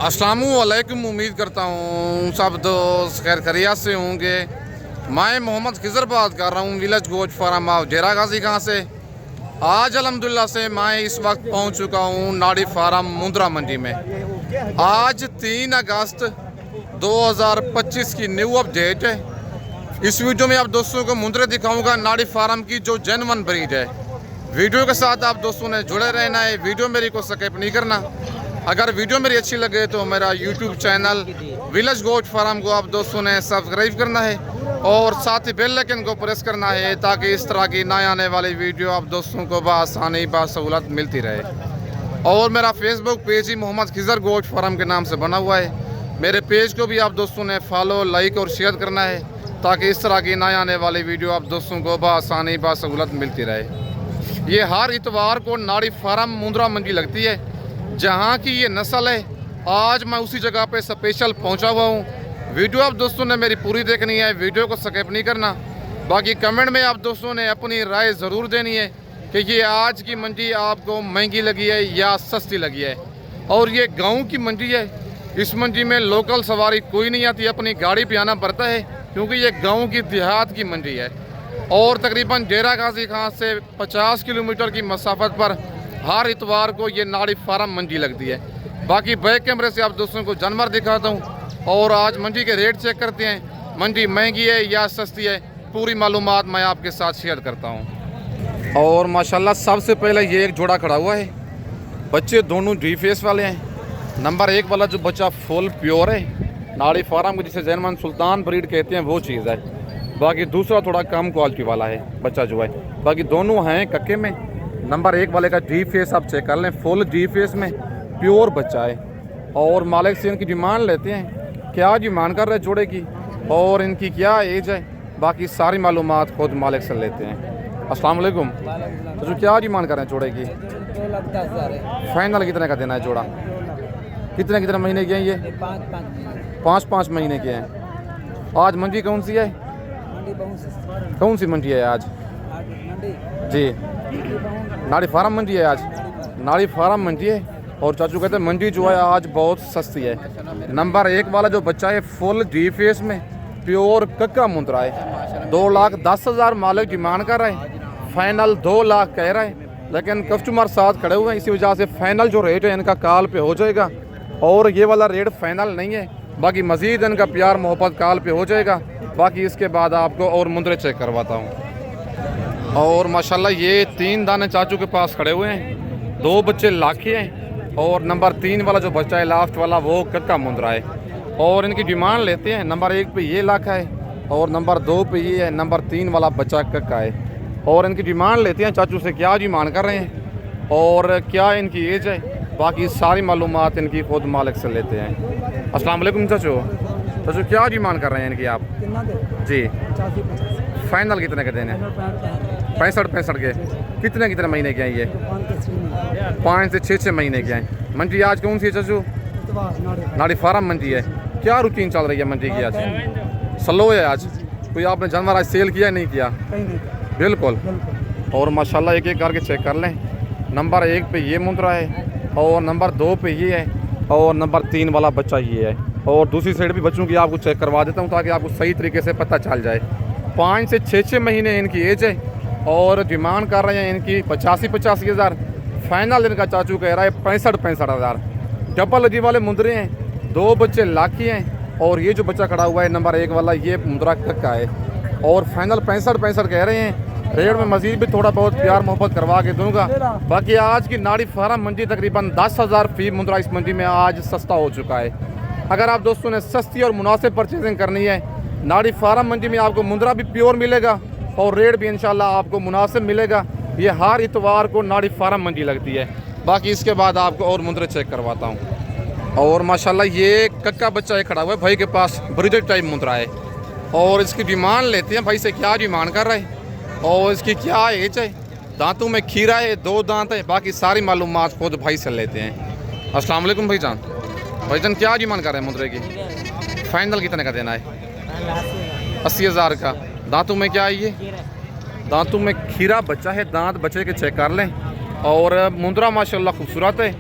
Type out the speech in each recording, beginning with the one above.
अस्सलामुअलैकुम। उम्मीद करता हूँ सब दोस्त खैर खैरियत से होंगे। मैं मोहम्मद खिज़र बात कर रहा हूँ विलेज गोट फार्म ऑफ डेरा गाजी खां से। आज अल्हम्दुलिल्लाह से मैं इस वक्त पहुँच चुका हूँ नाड़ी फार्म मुंद्रा मंडी में। आज 3 अगस्त 2025 की न्यू अपडेट है। इस वीडियो में आप दोस्तों को मुंद्रे दिखाऊंगा नाड़ी फार्म की जो जेन्युइन ब्रीड है। वीडियो के साथ आप दोस्तों ने जुड़े रहना है, वीडियो मेरी को स्किप नहीं करना। अगर वीडियो मेरी अच्छी लगे तो मेरा YouTube channel village goat farm को आप दोस्तों ने सब्सक्राइब करना है और साथ ही बेल आइकन को प्रेस करना है ताकि इस तरह की नए आने वाली वीडियो आप दोस्तों को बआसानी बासहूलत मिलती रहे। और मेरा फेसबुक पेज ही मोहम्मद खिज़र गोट फार्म के नाम से बना हुआ है। मेरे पेज को भी आप दोस्तों ने फॉलो, लाइक और शेयर करना है ताकि इस तरह की नए आने वाली वीडियो आप दोस्तों को बआसानी बासहूलत मिलती रहे। ये हर इतवार को नाड़ी फार्म मुंद्रा मंडी लगती है जहाँ की ये नस्ल है। आज मैं उसी जगह पे स्पेशल पहुँचा हुआ हूँ। वीडियो आप दोस्तों ने मेरी पूरी देखनी है, वीडियो को स्किप नहीं करना। बाकी कमेंट में आप दोस्तों ने अपनी राय ज़रूर देनी है कि ये आज की मंडी आपको महंगी लगी है या सस्ती लगी है। और ये गाँव की मंडी है, इस मंडी में लोकल सवारी कोई नहीं आती, अपनी गाड़ी पे आना पड़ता है क्योंकि ये गाँव की देहात की मंडी है। और तकरीबन डेरा गाजी खां से 50 किलोमीटर की मसाफत पर हर इतवार को ये नाड़ी फार्म मंडी लगती है। बाकी बैक कैमरे से आप दोस्तों को जानवर दिखाता हूँ और आज मंडी के रेट चेक करते हैं। मंडी महंगी है या सस्ती है, पूरी मालूमात मैं आपके साथ शेयर करता हूँ। और माशाल्लाह सबसे पहले ये एक जोड़ा खड़ा हुआ है। बच्चे दोनों डी फेस वाले हैं। नंबर 1 वाला जो बच्चा फुल प्योर है, नाड़ी फार्म को जिसे जेन्युइन सुल्तान ब्रीड कहते हैं वो चीज़ है। बाकी दूसरा थोड़ा कम क्वालिटी वाला है बच्चा जो है। बाकी दोनों हैं कक्के में। नंबर 1 वाले का डी फेस आप चेक कर लें, फुल डी फेस में प्योर बच्चा है। और मालिक से इनकी डिमांड लेते हैं, क्या डिमांड कर रहे जोड़े की और इनकी क्या एज है, बाकी सारी मालूमात खुद मालिक से लेते हैं। अस्सलाम वालेकुम। तो जो क्या डिमांड कर रहे हैं जोड़े की? 2,10,000 है। फाइनल कितने का देना है जोड़ा? कितने महीने के हैं ये? 5 महीने के हैं। आज मंडी कौन सी है? कौन सी मंडी है आज? जी नाड़ी फार्म मंडी है आज। नाड़ी फार्म मंडी है और चाचू कहते हैं मंडी जो है आज बहुत सस्ती है। नंबर 1 वाला जो बच्चा है फुल डी फेस में प्योर कक्का मुंद्रा है। 2,10,000 मालिक डिमांड कर रहे हैं, फाइनल 2 लाख कह रहे हैं। लेकिन कस्टमर साथ खड़े हुए हैं, इसी वजह से फाइनल जो रेट है इनका कॉल पे हो जाएगा। और ये वाला रेट फाइनल नहीं है, बाकी मज़ीद इनका प्यार मोहब्बत कॉल पे हो जाएगा। बाकी इसके बाद आपको और मुंद्रे चेक करवाता हूँ। और माशाल्लाह ये 3 दाने चाचू के पास खड़े हुए हैं। 2 बच्चे लाखे हैं और नंबर 3 वाला जो बच्चा है लास्ट वाला वो कक्का मुंद्रा है। और इनकी डिमांड लेते हैं, नंबर 1 पे ये लाखा है और नंबर 2 पे ये है, नंबर 3 वाला बच्चा कक्का है। और इनकी डिमांड लेते हैं चाचू से, क्या डिमांड कर रहे हैं और क्या इनकी एज है, बाकी सारी मालूमात इनकी खुद मालिक से लेते हैं। अस्सलाम वालेकुम चाचू। चाचू क्या डिमांड कर रहे हैं इनकी आप? जी फाइनल कितने के देने? 65 के। कितने महीने के हैं ये? 5 से 6 महीने के हैं। मंडी आज कौन सी है चाचू? नाड़ी फार्म मंडी है। क्या रूटीन चल रही है मंडी की आज? स्लो है आज। कोई आपने जानवर आज सेल किया नहीं किया? बिल्कुल। और माशाल्लाह एक करके चेक कर लें। नंबर 1 पे ये मुंद्रा है और नंबर 2 पे ये है और नंबर 3 वाला बच्चा ये है। और दूसरी साइड भी बच्चों की आपको चेक करवा देता हूँ ताकि आपको सही तरीके से पता चल जाए। 5 से 6 महीने इनकी एज है और डिमांड कर रहे हैं इनकी 85 हज़ार। फाइनल इनका चाचू कह रहा है 65 हज़ार। डबल जी वाले मुंद्रे हैं, 2 बच्चे लाखी हैं। और ये जो बच्चा खड़ा हुआ है नंबर 1 वाला ये मुंद्रा कक्का है और फाइनल 65 कह रहे हैं। रेट में मज़ीद भी थोड़ा बहुत प्यार मोहब्बत करवा के दूंगा। बाकी आज की नाड़ी फार्म मंडी तकरीबन 10,000 फी मुंद्रा इस मंडी में आज सस्ता हो चुका है। अगर आप दोस्तों ने सस्ती और मुनासिब परचेजिंग करनी है, नाड़ी फार्म मंडी में आपको मुंद्रा भी प्योर मिलेगा और रेट भी इंशाल्लाह आपको मुनासिब मिलेगा। ये हर इतवार को नाड़ी फार्म मंडी लगती है। बाकी इसके बाद आपको और मुंद्रे चेक करवाता हूँ। और माशाल्लाह ये कक्का बच्चा एक खड़ा हुआ है भाई के पास, ब्रिजेट टाइप मुंद्रा है। और इसकी डिमांड लेते हैं भाई से, क्या डिमांड कर रहे हैं और इसकी क्या एज है, दांतों में खीरा है, 2 दांत है, बाकी सारी मालूमात खुद भाई से लेते हैं। अस्सलाम वालेकुम भाईजान। भाईजान क्या डिमांड कर रहे हैं मुंद्रे की? फाइनल कितने का देना है? 80,000 का। दांतों में क्या है ये? दांतों में खीरा बच्चा है, दांत बच्चे के चेक कर लें। और मुंद्रा माशाल्लाह खूबसूरत है।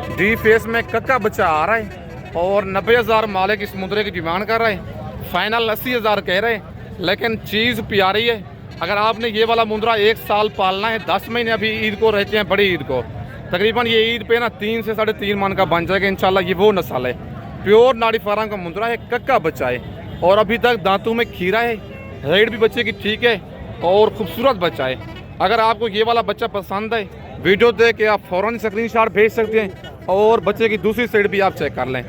डी फेस में कक्का बच्चा आ रहा है और 90,000 मालिक इस मुंदरे की डिमांड कर रहे हैं। फाइनल 80,000 कह रहे हैं, लेकिन चीज़ प्यारी है। अगर आपने ये वाला मुंदरा 1 साल पालना है, 10 महीने अभी ईद को रहते हैं, बड़ी ईद को तकरीबन ये ईद पे ना 3 से 3.5 मन का बन जाएगा इंशाल्लाह। ये वो नस्ल है, प्योर नाड़ी फार्म का मुंदरा है, कक्का बच्चा है और अभी तक दांतों में खीरा है। रेट भी बच्चे की ठीक है और खूबसूरत बच्चा है। अगर आपको ये वाला बच्चा पसंद है, वीडियो देख के आप फ़ौरन स्क्रीनशॉट भेज सकते हैं और बच्चे की दूसरी साइड भी आप चेक कर लें।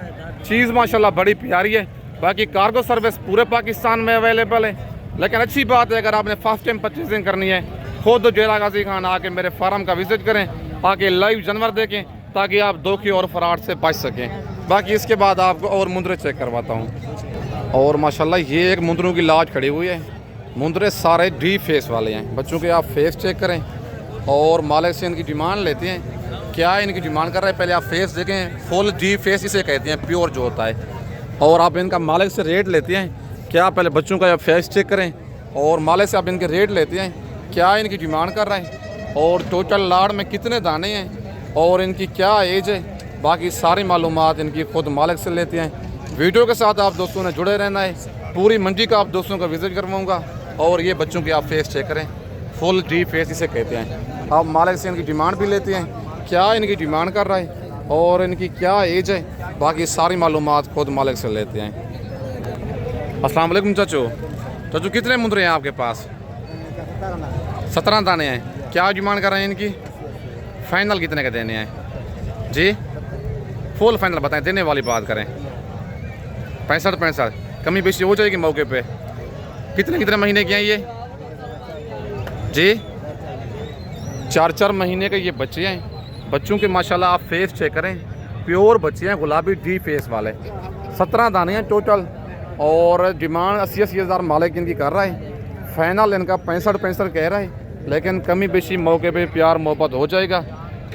चीज़ माशाल्लाह बड़ी प्यारी है। बाकी कार्गो सर्विस पूरे पाकिस्तान में अवेलेबल है। लेकिन अच्छी बात है, अगर आपने फर्स्ट टाइम परचेजिंग करनी है, खुद डेरा गाजी खान आके मेरे फार्म का विजिट करें, आके लाइव जानवर देखें, ताकि आप धोखे और फ्रॉड से बच सकें। बाकी इसके बाद आपको और मुंदरे चेक करवाता हूँ। और माशाल्लाह ये एक मुंदरों की लाज खड़ी हुई है। मुंदरे सारे डी फेस वाले हैं। बच्चों के आप फेस चेक करें और मालिक से इनकी डिमांड लेते हैं। क्या इनकी डिमांड कर रहे हैं, पहले आप फेस देखें। फुल डी फेस इसे कहते हैं, प्योर जो होता है। और आप इनका मालिक से रेट लेते हैं। क्या पहले बच्चों का आप फेस चेक करें और मालिक से आप इनके रेट लेते हैं, क्या इनकी डिमांड कर रहे हैं और टोटल लाड़ में कितने दाने हैं और इनकी क्या एज है। बाकी सारी मालूमात इनकी खुद मालिक से लेते हैं। वीडियो के साथ आप दोस्तों ने जुड़े रहना है। पूरी मंडी का आप दोस्तों का विजिट करवाऊँगा और ये बच्चों के आप फेस चेक करें। फुल डी फेस इसे कहते हैं। आप मालिक से इनकी डिमांड भी लेते हैं, क्या इनकी डिमांड कर रहा है और इनकी क्या एज है। बाकी सारी मालूमात खुद मालिक से लेते हैं। अस्सलाम वालेकुम चाचू, कितने मुंदरे हैं आपके पास? 17 दाने हैं। क्या डिमांड कर रहे हैं इनकी? फाइनल कितने के देने हैं जी? फुल फाइनल बताएं, देने वाली बात करें। 65 कमी बेशी हो जाएगी मौके पे। कितने महीने के हैं ये जी? 4 महीने के ये बच्चे हैं। बच्चों के माशाल्लाह आप फेस चेक करें, प्योर बच्चे हैं, गुलाबी डी फेस वाले। 17 दाने हैं टोटल और डिमांड 80,000 मालिक इनकी कर रहा है। फाइनल इनका 65 कह रहा है, लेकिन कमी बेशी मौके पे प्यार मोहब्बत हो जाएगा।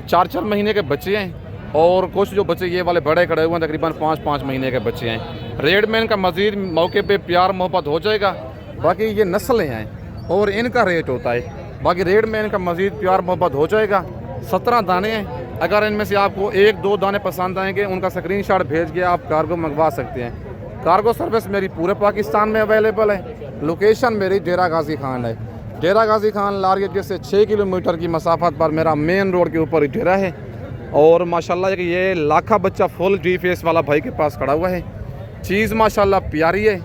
4 महीने के बच्चे हैं और कुछ जो बच्चे ये वाले बड़े खड़े हुए हैं तकरीबन 5 महीने के बच्चे हैं। रेट में इनका मज़ीद मौके पे प्यार मोहब्बत हो जाएगा। बाकी ये नस्लें हैं और इनका रेट होता है। बाकी रेट में इनका मज़ीद प्यार मोहब्बत हो जाएगा। 17 दाने हैं। अगर इनमें से आपको 1-2 दाने पसंद आएंगे, उनका स्क्रीनशॉट भेज के आप कार्गो मंगवा सकते हैं। कार्गो सर्विस मेरी पूरे पाकिस्तान में अवेलेबल है। लोकेशन मेरी डेरा गाजी खान है। डेरा गाजी खान लारियत से 6 किलोमीटर की मसाफत पर मेरा मेन रोड के ऊपर ही डेरा है। और माशाल्लाह कि ये लाखा बच्चा फुल डी फेस वाला भाई के पास खड़ा हुआ है। चीज़ माशाल्लाह प्यारी है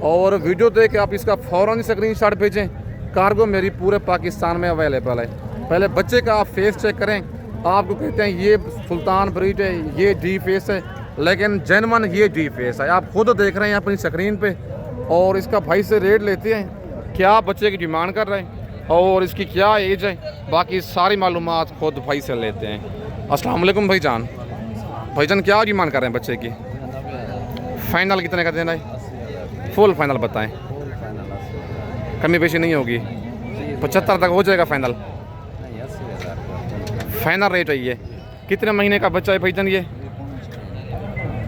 और वीडियो देख के आप इसका फ़ौरन स्क्रीनशॉट भेजें। कार्गो मेरी पूरे पाकिस्तान में अवेलेबल है। पहले बच्चे का आप फेस चेक करें। आपको कहते हैं ये सुल्तान ब्रीड है, ये डी फेस है, लेकिन जेन्युइन ये डी फेस है। आप खुद देख रहे हैं अपनी स्क्रीन पे। और इसका भाई से रेट लेते हैं, क्या बच्चे की डिमांड कर रहे हैं और इसकी क्या एज है। बाकी सारी मालूमात खुद भाई से लेते हैं। अस्सलाम वालेकुम भाईजान, क्या डिमांड कर रहे हैं बच्चे की? फाइनल कितने का देना है? फुल फाइनल बताएं, कमी पेशी नहीं होगी। 75 तक हो जाएगा फाइनल। फाइनल रेट है ये। कितने महीने का बच्चा है भाईजान ये?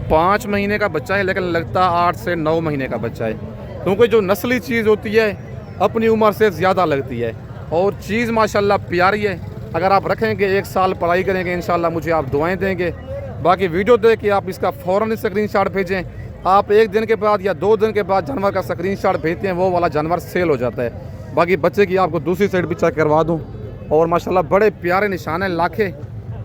5 महीने का बच्चा है, लेकिन लगता 8 से 9 महीने का बच्चा है। क्योंकि जो नस्ली चीज़ होती है अपनी उम्र से ज़्यादा लगती है और चीज़ माशाल्लाह प्यारी है। अगर आप रखेंगे 1 साल पढ़ाई करेंगे इंशाल्लाह मुझे आप दुआएं देंगे। बाकी वीडियो देख के आप इसका फ़ौरन स्क्रीनशॉट भेजें। आप 1 दिन के बाद या 2 दिन के बाद जानवर का स्क्रीनशॉट भेजते हैं, वो वाला जानवर सेल हो जाता है। बाकी बच्चे की आपको दूसरी साइड भी चेक करवा दूँ और माशाल्लाह बड़े प्यारे निशान हैं, लाखे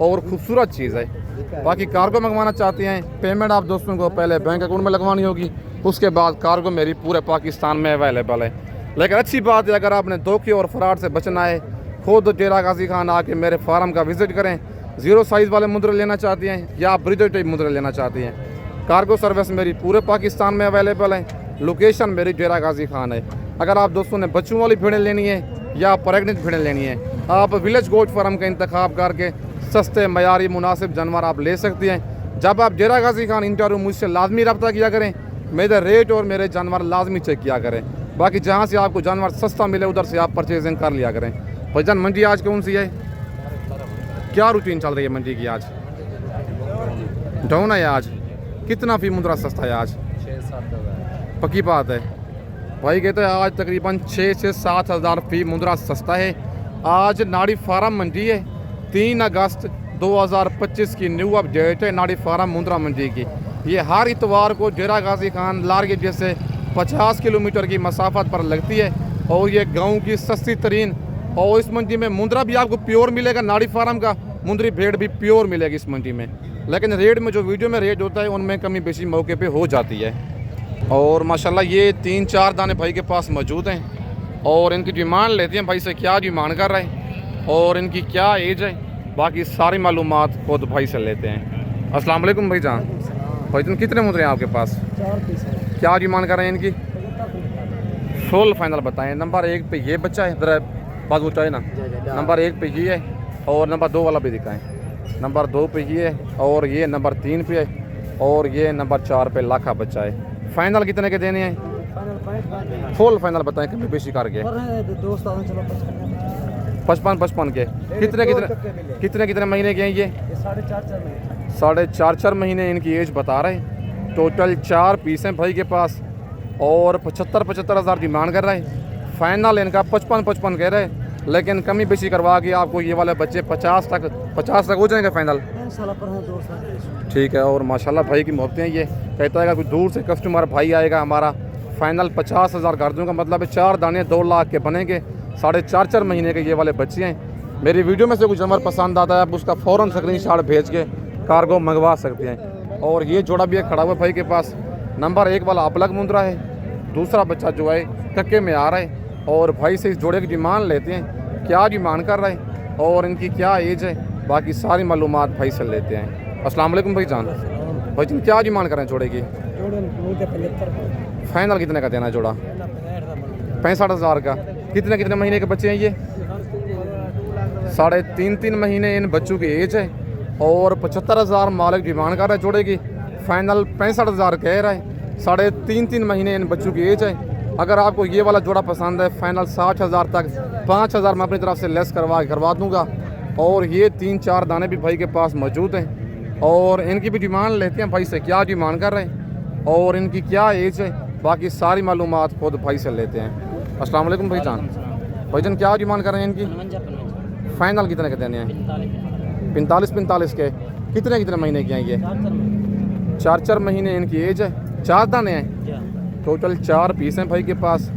और ख़ूबसूरत चीज़ है। बाकी कार्गो मंगवाना चाहते हैं, पेमेंट आप दोस्तों को पहले बैंक अकाउंट में लगवानी होगी, उसके बाद कार्गो मेरी पूरे पाकिस्तान में अवेलेबल है। लेकिन अच्छी बात है, अगर आपने धोखे और फ्रॉड से बचना है, खुद डेरा गाजी खान आके मेरे फार्म का विजिट करें। 0 साइज़ वाले मुद्रे लेना चाहते हैं या आप ब्रिजर टाइप मुद्रे लेना चाहते हैं, कार्गो सर्विस मेरी पूरे पाकिस्तान में अवेलेबल है। लोकेशन मेरी डेरा गाजी खान है। अगर आप दोस्तों ने बच्चों वाली भेड़ें लेनी है या प्रेगनेंट भेड़ें लेनी है, आप विलेज गोट फार्म का इंतखाब करके सस्ते मयारी मुनासिब जानवर आप ले सकते हैं। जब आप डेरा गाजी खान इंटरव्यू मुझसे लाजमी रब्ता किया करें, मेरे रेट और मेरे जानवर लाजमी चेक किया करें। बाकी जहाँ से आपको जानवर सस्ता मिले उधर से आप परचेजिंग कर लिया करें। भाईजान मंडी आज कौन सी है? क्या रूटीन चल रही है मंडी की? आज डाउन है आज। कितना फी मुद्रा सस्ता है आज? 6-7 पक्की बात है भाई, कहते हैं आज तकरीबन 6 से 7 हज़ार फी मुद्रा सस्ता है। आज नाड़ी फार्म मंडी है, 3 अगस्त 2025 की न्यू अपडेट है नाड़ी फार्म मुंद्रा मंडी की। ये हर इतवार को डेरा गाजी खान लारगे जैसे 50 किलोमीटर की मसाफत पर लगती है और ये गांव की सस्ती तरीन। और इस मंडी में मुंद्रा भी आपको प्योर मिलेगा, नाड़ी फार्म का मुंद्री भेड़ भी प्योर मिलेगी इस मंडी में। लेकिन रेट में जो वीडियो में रेट होता है उनमें कमी बेशी मौके पे हो जाती है। और माशाल्लाह ये 3-4 दाने भाई के पास मौजूद हैं और इनकी डिमांड लेते हैं भाई से क्या डिमांड कर रहे हैं और इनकी क्या एज है, बाकी सारी मालूमात खुद भाई से लेते हैं। अस्सलाम वालेकुम भाई जान। भाई तुम कितने मुंद्रे हैं आपके पास? 4 पीस है। क्या डिमांड कर रहे हैं इनकी? फुल फाइनल बताएं। नंबर 1 पे ये बच्चा है, इधर बात ऊँचा है ना। नंबर 1 पे ये है और नंबर 2 वाला भी दिखाएं। नंबर 2 पे ये है और ये नंबर 3 पे है और ये नंबर 4 पे लाखा बच्चा है। फाइनल कितने के देने हैं? फुल फाइनल बताएं कमी बेशी करके। 55 के। कितने महीने के हैं ये? 4.5 महीने इनकी एज बता रहे हैं। टोटल 4 पीस हैं भाई के पास और 75 हज़ार डिमांड कर रहा है। फाइनल इनका 55 कह रहे हैं, लेकिन कमी बेशी करवा के आपको ये वाले बच्चे 50 तक हो जाएंगे फाइनल। ठीक है। और माशाल्लाह भाई की मोहब्बतें ये कहता है कोई दूर से कस्टमर भाई आएगा हमारा, फाइनल 50 हज़ार कर दूँगा। मतलब है 4 दाने 2 लाख के बनेंगे। 4.5 महीने के ये वाले बच्चे हैं। मेरी वीडियो में से कुछ जानवर पसंद आता है आप उसका फ़ौरन स्क्रीनशॉट भेज के कार्गो मंगवा सकते हैं। और ये जोड़ा भी खड़ा हुआ भाई के पास। नंबर 1 वाला अपलग मुंद्रा है, दूसरा बच्चा जो है कक्के में आ रहा है। और भाई से इस जोड़े की डिमांड लेते हैं, क्या डिमांड कर रहे हैं और इनकी क्या एज है, बाकी सारी मालूमात भाई से लेते हैं। अस्सलाम वालेकुम भाई जान। भाई तुम क्या डिमांड कर रहे हैं जोड़े की? फाइनल कितने का देना है जोड़ा? 65 हज़ार का। कितने महीने के बच्चे हैं ये? 3.5 महीने इन बच्चों की एज है और 75 हज़ार मालिक डिमांड कर रहा है जोड़े की। फाइनल 65 हज़ार कह रहा है। 3.5 महीने इन बच्चों की एज है। अगर आपको ये वाला जोड़ा पसंद है फाइनल 60 हज़ार तक, 5 हज़ार मैं अपनी तरफ से लेस करवा दूँगा। और ये 3-4 दाने भी भाई के पास मौजूद हैं और इनकी भी डिमांड लेते हैं भाई से, क्या डिमांड कर रहे हैं और इनकी क्या एज है, बाकी सारी मालूमात खुद भाई से लेते हैं। अस्सलाम वालेकुम भाई जान। भाई जान क्या डिमांड कर रहे हैं इनकी? फाइनल कितने के देने हैं? 45 के। कितने महीने के हैं ये? 4 महीने इनकी एज है। 4 दाने हैं। टोटल 4 पीस हैं भाई के पास।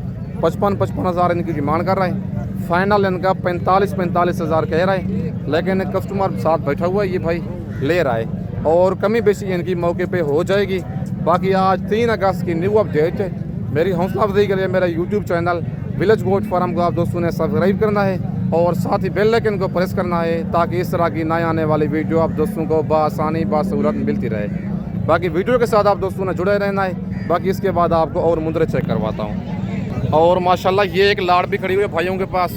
55 हज़ार इनकी डिमांड कर रहे हैं। फाइनल इनका 45 हज़ार कह रहा है, लेकिन कस्टमर साथ बैठा हुआ है ये भाई ले रहा है और कमी बेशी इनकी मौके पे हो जाएगी। बाकी आज 3 अगस्त की न्यू अपडेट है। मेरी हौसला अफजाई के लिए मेरा YouTube channel village goat farm को आप दोस्तों ने सब्सक्राइब करना है और साथ ही बेल आइकन को प्रेस करना है ताकि इस तरह की नए आने वाली वीडियो आप दोस्तों को बआसानी बासहूलत मिलती रहे। बाकी वीडियो के साथ आप दोस्तों ने जुड़े रहना है। बाकी इसके बाद आपको और मुंद्रे चेक करवाता हूँ। और माशाल्लाह ये एक लाड़ भी खड़ी हुई है भाइयों के पास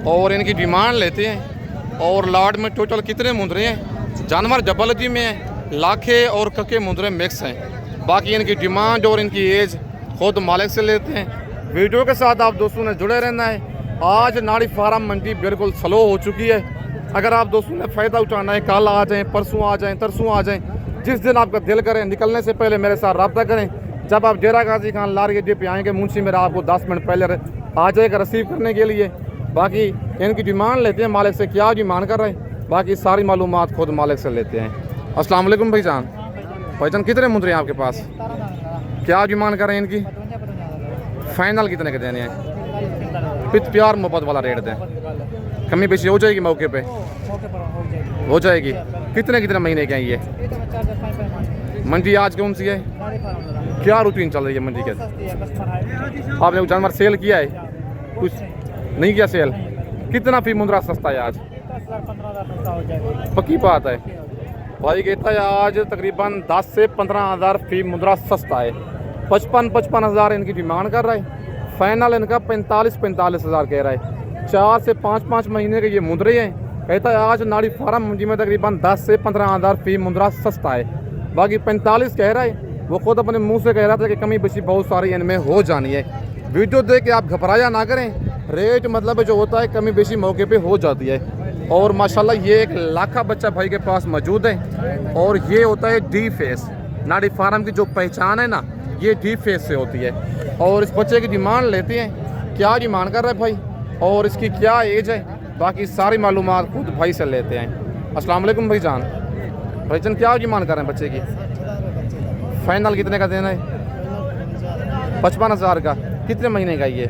और इनकी डिमांड लेते हैं। और लाड़ में टोटल कितने मुंद्रे हैं? जानवर जबलजी में है, लाखे और कके मुंद्रे मिक्स हैं। बाकी इनकी डिमांड और इनकी एज खुद मालिक से लेते हैं। वीडियो के साथ आप दोस्तों ने जुड़े रहना है। आज नाड़ी फार्म मंडी बिल्कुल स्लो हो चुकी है। अगर आप दोस्तों ने फ़ायदा उठाना है, कल आ जाएँ, परसों आ जाएँ, तरसों आ जाएँ, जिस दिन आपका दिल करें निकलने से पहले मेरे साथ रब्ता करें। जब आप डेरा गाजी खान लारगे पे आएंगे मुंशी मेरा आपको 10 मिनट पहले आ जाएगा रिसीव करने के लिए। बाकी इनकी डिमांड लेते हैं मालिक से, क्या डिमांड कर रहे हैं, बाकी सारी मालूमात खुद मालिक से लेते हैं। अस्सलाम वालेकुम भाईजान। भाईजान कितने मुंद्रे हैं आपके पास? क्या डिमांड कर रहे हैं इनकी? फाइनल कितने के देने हैं? पित प्यार मोहब्बत वाला रेट दें, कमी बेशी हो जाएगी मौके पे हो जाएगी। कितने महीने के हैं ये? मंडी आज कौन सी है? क्या रूटीन चल रही है मंडी के? आपने कुछ जानवर सेल किया है? कुछ नहीं किया सेल? कितना फी मुंद्रा सस्ता है आज? पक्की बात है भाई कहता है आज तकरीबन 10 से 15 हज़ार फी मुंद्रा सस्ता है। 55 हज़ार इनकी डिमांड कर रहा है। फाइनल इनका 45 हज़ार कह रहा है। 4 से 5 महीने के ये मुंद्रे हैं। कहता है आज नाड़ी फार्म मंडी में तकरीबन 10 से 15 हज़ार फी मुंद्रा सस्ता है। बाकी 45 कह रहा है। वो खुद अपने मुंह से कह रहा था कि कमी बेशी बहुत सारी इनमें हो जानी है। वीडियो देख के आप घबराया ना करें, रेट मतलब जो होता है कमी बेशी मौके पे हो जाती है। और माशाल्लाह ये एक लाखा बच्चा भाई के पास मौजूद है और ये होता है डी फेस। नाड़ी फार्म की जो पहचान है ना, ये डी फेस से होती है। और इस बच्चे की डिमांड लेते हैं, क्या डिमांड कर रहे हैं भाई और इसकी क्या एज है, बाकी सारी मालूमात खुद भाई से लेते हैं। अस्सलाम वालेकुम भाईजान। भाईजान क्या डिमांड कर रहे हैं बच्चे की? फाइनल कितने का देना है? 55,000 का। कितने महीने का ये?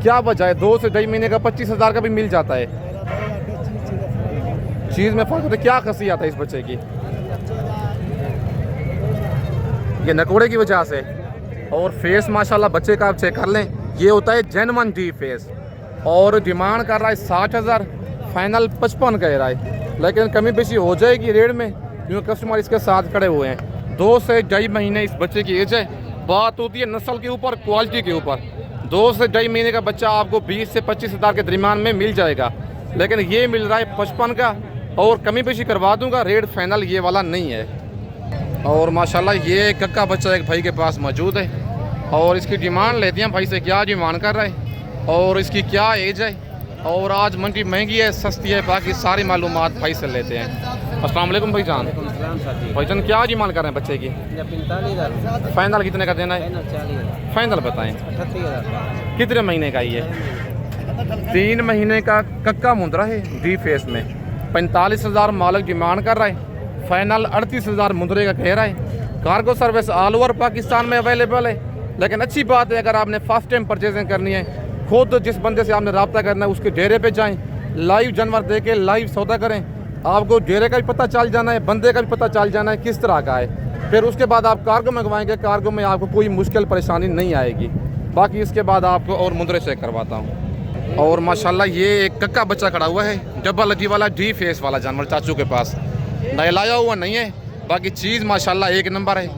क्या वजह है? 2 से 2.5 महीने का 25,000 का भी मिल जाता है। चीज़ में फर्क होता है। क्या खसियत है इस बच्चे की? ये नकोड़े की वजह से। और फेस माशाल्लाह बच्चे का आप चेक कर लें, ये होता है जेन्युइन डी फेस। और डिमांड कर रहा है 60,000, फाइनल 55 कह रहा है, लेकिन कमी बेशी हो जाएगी रेट में क्योंकि कस्टमर इसके साथ खड़े हुए हैं। 2 से 2.5 महीने इस बच्चे की एज है। बात होती है नस्ल के ऊपर, क्वालिटी के ऊपर। 2 से 2.5 महीने का बच्चा आपको 20 से 25,000 के दरमियान में मिल जाएगा, लेकिन ये मिल रहा है 55 का। और कमी पेशी करवा दूंगा, रेट फाइनल ये वाला नहीं है। और माशाल्लाह ये कक्का बच्चा एक भाई के पास मौजूद है और इसकी डिमांड लेते हैं भाई से, क्या डिमांड कर रहा है और इसकी क्या एज है। और आज मंडी महंगी है सस्ती है, बाकी सारी मालूमात भाई से लेते हैं। अस्सलाम वालेकुम भाईजान। भाईजान क्या डिमांड कर रहे हैं बच्चे की? 45,000। फाइनल कितने का देना है? 40,000। फाइनल बताएं। 38,000। कितने महीने का ये? 3 महीने का कक्का मुंदरा है डी फेस में। 45,000 मालिक डिमांड कर रहा है, फाइनल 38,000 मुंदरे का कह रहा है। Cargo service all over Pakistan में अवेलेबल है, लेकिन अच्छी बात है अगर आपने फर्स्ट टाइम परचेजिंग करनी है, खुद जिस बंदे से आपने रब्ता करना है उसके डेरे पे जाएं, लाइव जानवर दे के लाइव सौदा करें। आपको डेरे का भी पता चल जाना है, बंदे का भी पता चल जाना है किस तरह का है। फिर उसके बाद आप कार्गो मंगवाएंगे, कार्गो में आपको कोई मुश्किल परेशानी नहीं आएगी। बाकी इसके बाद आपको और मुंदरे चेक करवाता हूँ। और माशाल्लाह ये एक कक्का बच्चा खड़ा हुआ है, डबल अड्डी वाला डी फेस वाला जानवर चाचू के पास। नहलाया हुआ नहीं है, बाकी चीज़ माशाल्लाह एक नंबर है।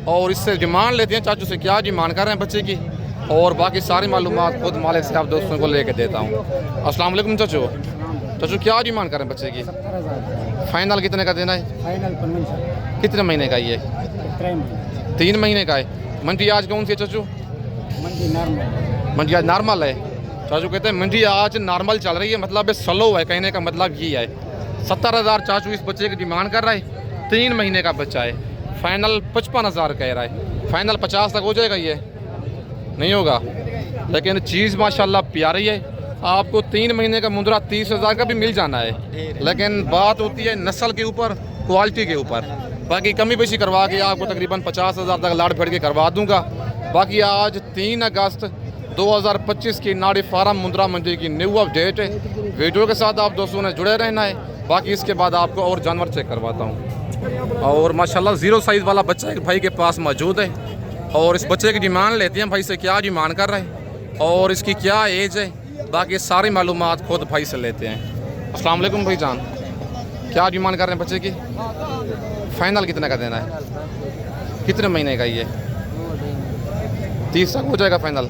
और इससे डिमांड लेते हैं चाचू से, क्या डिमांड कर रहे हैं बच्चे की, और बाकी सारी मालूमात खुद मालिक से आप दोस्तों को लेके देता हूँ। अस्सलाम वालेकुम चाचू। चाचू क्या डिमांड कर रहे हैं बच्चे की? 70,000। फाइनल कितने का देना है? फाइनल 15,000। कितने महीने का ये? 3 महीने का है। मंडी आज कौन सी है चाचू? मंडी नॉर्मल। मंडी आज नॉर्मल है। चाचू कहते हैं मंडी आज नॉर्मल चल रही है, मतलब स्लो है, कहने का मतलब ये है। 70,000 चाचू इस बच्चे की डिमांड कर रहा है। 3 महीने का बच्चा है, फाइनल 55,000 कह रहा है। फाइनल 50 तक हो जाएगा, ये नहीं होगा, लेकिन चीज़ माशाल्लाह प्यारी है। आपको 3 महीने का मुंदरा 30,000 का भी मिल जाना है, लेकिन बात होती है नस्ल के ऊपर, क्वालिटी के ऊपर। बाकी कमी बेशी करवा के आपको तकरीबन 50,000 तक लाड़ फेड़ के करवा दूंगा। बाकी आज 3 अगस्त 2025 की नाड़ी फार्म मुंद्रा मंडी की न्यू अपडेट है। वीडियो के साथ आप दोस्तों ने जुड़े रहना है। बाकी इसके बाद आपको और जानवर चेक करवाता हूँ। और माशाल्लाह 0 साइज़ वाला बच्चा एक भाई के पास मौजूद है और इस बच्चे की डिमांड लेते हैं भाई से, क्या डिमांड कर रहे हैं और इसकी क्या एज है। बाकी सारी मालूमात खुद भाई से लेते हैं। अस्सलाम वालेकुम भाईजान। क्या डिमांड कर रहे हैं बच्चे की? फाइनल कितने का देना है? कितने महीने का ये? 30 तक हो जाएगा फाइनल।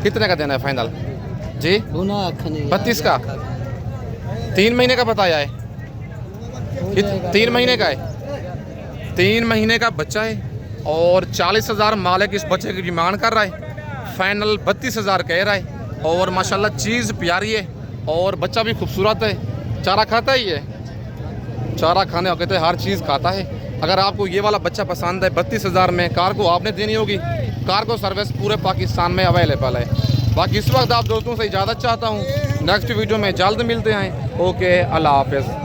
कितने का देना है फाइनल जी? 32 का। 3 महीने का बताया है? 3 महीने का है। 3 महीने का बच्चा है और 40,000 मालिक इस बच्चे की डिमांड कर रहा है। फाइनल 32,000 कह रहा है। और माशाल्लाह चीज़ प्यारी है और बच्चा भी खूबसूरत है। चारा खाता है ये? चारा खाने और कहते हैं हर चीज़ खाता है। अगर आपको ये वाला बच्चा पसंद है 32,000 में, कार्गो आपने देनी होगी। कार्गो सर्विस पूरे पाकिस्तान में अवेलेबल है। बाकी इस वक्त आप दोस्तों से इजाज़त चाहता हूँ। नेक्स्ट वीडियो में जल्द मिलते हैं। ओके, अल्लाह हाफ़िज़।